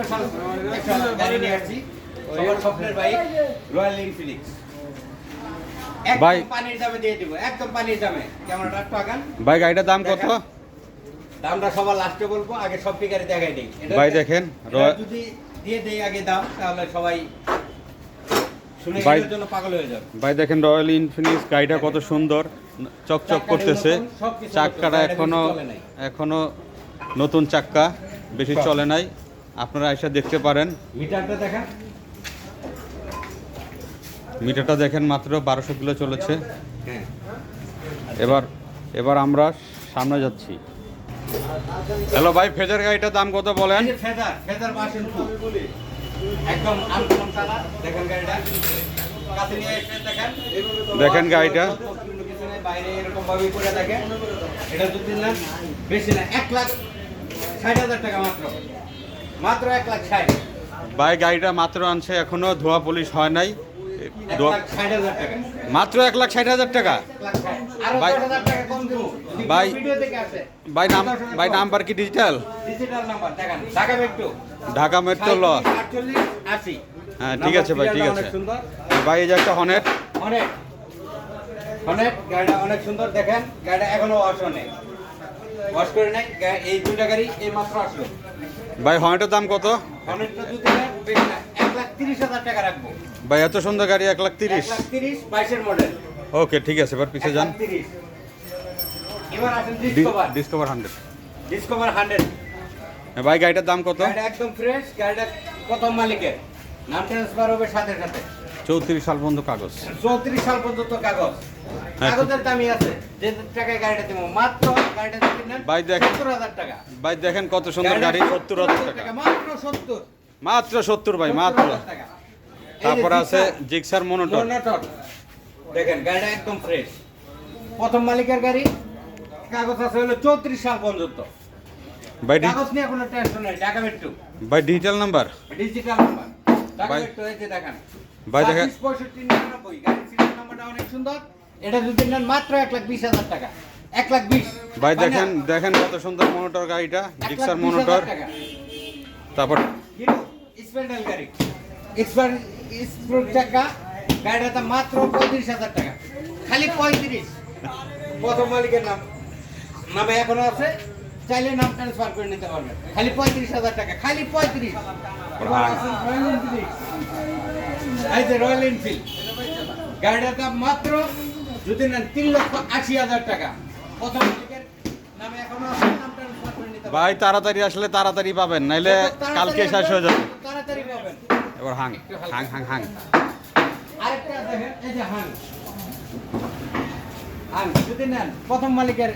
Special একটা গাড়ি নিয়ে আসছি, সবার স্বপ্নের বাইক রয়্যাল এনফিল্ড। ভাই একদম পানির দামে দিয়ে দিব, একদম পানির দামে। ক্যামেরাটা একটু আগান ভাই, গাড়িটার দাম কত? দামটা সবার লাস্টে বলবো, আগে সব ফিগারে দেখাই দিই। ভাই দেখেন, যদি দিয়ে দেই আগে দাম, তাহলে সবাই শুনে ভাই- এর জন্য পাগল হয়ে যাবে। ভাই দেখেন রয়্যাল ইনফিনিক্স গাড়িটা কত সুন্দর, চকচক করতেছে। চাক্কাটা এখনো নতুন চাক্কা, বেশি চলে নাই। আপনারা এসে দেখতে পারেন। মিটারটা দেখা, মিটারটা দেখেন, মাত্র 1200 কিলো চলেছে। হ্যাঁ। এবার আমরা সামনে যাচ্ছি। হ্যালো ভাই, ফেজার গাড়িটার দাম কত বলেন? এই যে ফেদার ভার্সন 2 একদম আনকমন কালার। দেখেন গাড়িটা কাছে নিয়ে এসে দেখেন। দেখেন গাড়িটা। কোনো কিছু নেই, বাইরে এরকম ভাবে করে দেখেন। এটা যদি না বেশি না, 1,60,000 টাকা মাত্র, মাত্র 1,60,000। ভাই গাড়িটা মাত্র আনছে, এখনো ধোয়া পুলিশ হয় নাই। 1,60,000 টাকা, মাত্র 1,60,000 টাকা। 1,60,000। আরো ভাই- 10,000 টাকা কম দেবো যদি ভাই- ভিডিও দেখে আসে। ভাই নাম্বার কি ডিজিটাল? ডিজিটাল নাম্বার দেখেন, ঢাকা মেট্রো ঢাকা মেট্রো ল। 48 80। হ্যাঁ ঠিক আছে ভাই, ঠিক আছে অনেক সুন্দর। ভাই। এই যে একটা হনেট, অনেক অনেক গাড়িটা অনেক সুন্দর। দেখেন গাড়িটা এখনো ওয়াশ নেই, ওয়াশ করে নাই। এই দুইটা গাড়ি এই মাত্র আসলো। ভাই হনেটের দাম কত? অনেকটা যদি নেন, বেশি না, 1,30,000 টাকা রাখবো। ভাই এত সুন্দর গাড়ি 1,30,000। 1,30,000 22-এর মডেল। ওকে ঠিক আছে, এবার পিছিয়ে যান। 1,30,000। এবার আসেন ডিসকভার। ডিসকভার 100। ডিসকভার 100। ভাই গাড়িটার দাম কত? গাড়িটা একদম ফ্রেশ, গাড়িটা প্রথম মালিকের নাম ট্রান্সফার হবে সাথে সাথে। 34 সাল পর্যন্ত কাগজ। 34 সাল পর্যন্ত কাগজ। হ্যাঁ, কাগজের দামই আছে, যে টাকায় গাড়িটা দেবো মাত্র। গাড়িটা যদি নেন ভাই দেখেন, 70,000 টাকা। ভাই দেখেন কত সুন্দর গাড়ি, 70,000 টাকা। মাত্র 70। মাত্র 70 ভাই, মাত্র। 70,000 টাকা। তারপর আছে জিক্সার মনোটর। মোটর। দেখেন গাড়িটা একদম ফ্রেশ, প্রথম মালিকের গাড়ি। কাগজ আছে হলো 34 সাল পর্যন্ত। ভাই কাগজ নিয়ে কোনো টেনশন নাই। ঢাকা মেট্রো ভাই digital number. Digital number. Dhaka ভাই- মেট্রো, এই যে দেখেন ভাই দেখেন, 65-99 গাড়ির সিরিয়াল নাম্বারটা অনেক সুন্দর। এটা যদি নেন মাত্র 1,20,000 টাকা। 1,20,000 ভাই দেখেন কত সুন্দর মনোটর গাড়িটা, জিক্সার মনোটর। তারপর হিরো স্প্লেন্ডার গাড়ি, স্পোর্ট চাকা। গাড়িটা মাত্র 35,000 টাকা, খালি 35। প্রথম মালিকের নামে এখনো আছে, চাইলে নাম ট্রান্সফার করে নিতে পারবেন। খালি 35,000 টাকা, খালি 35। এবার আসেন রয়্যাল এনফিল্ড। এই যে রয়্যাল এনফিল্ড গাড়িটার দাম মাত্র যদি নেন 3,80,000 টাকা। প্রথম মালিকের নামে এখনো আছে, নাম ট্রান্সফার করে নিতে পারবেন। ভাই তাড়াতাড়ি আসলে তাড়াতাড়ি পাবেন, নাইলে কালকে শেষ হয়ে যাবে। তাড়াতাড়ি পাবেন। এবার হাং হাং হাং হাং। আরেকটা দেখেন, এই যে হাং যদি নেন প্রথম মালিকের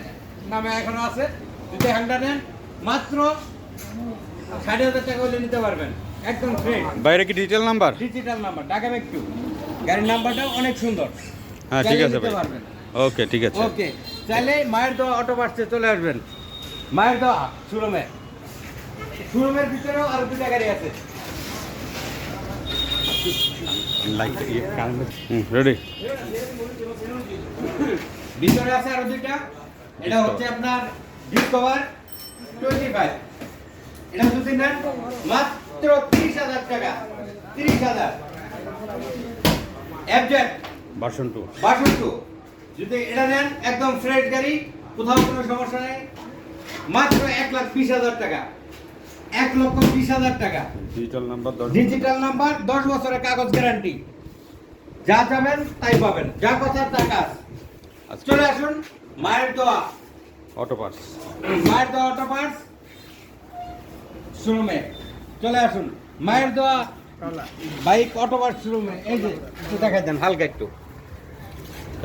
নামে এখনো আছে, যদি হাংটা নেন মাত্র 60,000 টাকা হলে নিতে পারবেন। একদম ফ্রেশ, বাইরে কি digital number? Digital number. Dhaka metro গাড়ির নাম্বারটাও অনেক সুন্দর। হ্যাঁ ঠিক চাইলে আছে নিতে ভাই, পারবেন। ওকে ঠিক আছে। ওকে, চাইলে মায়ের দোয়া অটো পার্টসে চলে আসবেন। মায়ের দোয়া শোরুমের ভিতরেও আরো দুটা গাড়ি আছে। রেডি। ভিতরে আছে আরো দুইটা। এটা হচ্ছে আপনার ডিসকভার 25। এটা যদি নেন মাত্র 30,000 টাকা। 30,000। FZ version 2। ভার্সন 2 যদি এটা নেন, একদম ফ্রেশ গাড়ি, কোথাও কোনো সমস্যা নেই। মাত্র 1,20,000 টাকা। 1,20,000 টাকা। Digital number 10। ডিজিটাল নাম্বার, 10 বছরের কাগজ গ্যারান্টি। যা চাবেন তাই পাবেন, যা কথা তা কাজ। চলে আসুন মায়ের দোয়া অটো পার্টস। মায়ের দোয়া অটো পার্টস শোরুমে চলে আসুন। মায়ের দোয়া বাইক অটো পার্টস শোরুমে। এই যে একটু দেখাই দেন হালকা একটু।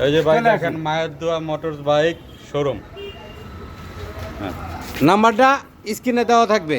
এই যে ভাই চলে আসুন। দেখেন মায়ের দোয়া মোটরস বাইক শোরুম। হ্যাঁ নাম্বারটা স্ক্রিনে দেওয়া থাকবে।